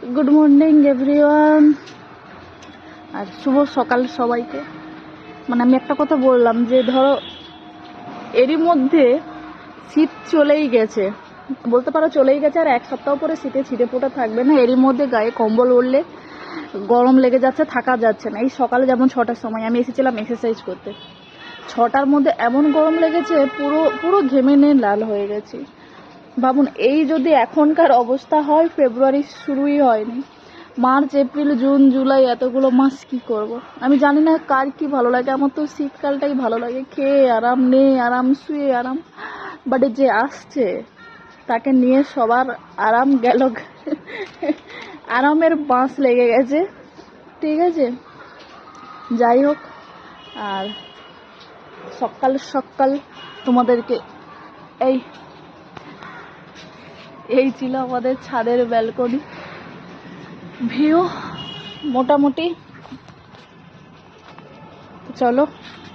Good morning everyone. আর শুভ সকাল সবাইকে। মানে আমি একটা কথা বললাম যে ধরো এরই মধ্যে শীত চলেই গেছে, বলতে পারো চলেই গেছে, আর এক সপ্তাহ পরে শীতে ছিটে ফোটা থাকবে না। এরই মধ্যে গায়ে কম্বল ওড়লে গরম লেগে যাচ্ছে, থাকা যাচ্ছে না। এই সকালে যেমন 6টার সময় আমি এসেছিলাম এক্সারসাইজ করতে, 6টার মধ্যে এমন গরম লেগেছে, পুরো পুরো ঘেমে নিয়ে লাল হয়ে গেছি। ভাবুন, এই যদি এখনকার অবস্থা হয়, ফেব্রুয়ারি শুরুই হয়নি, মার্চ এপ্রিল জুন জুলাই এতগুলো মাস কি করব আমি জানি না। কার কি ভালো লাগে, আমার তো শীতকালটাই ভালো লাগে। খেয়ে আরাম, নেই আরাম, শুয়ে আরাম। বাট যে আসছে তাকে নিয়ে সবার আরাম গেল, আরামের বাঁশ লেগে গেছে। ঠিক আছে, যাই হোক। আর সকাল সকাল তোমাদেরকে এই ছিল আমাদের ছাদের ব্যালকনি ভিউ মোটামুটি। চলো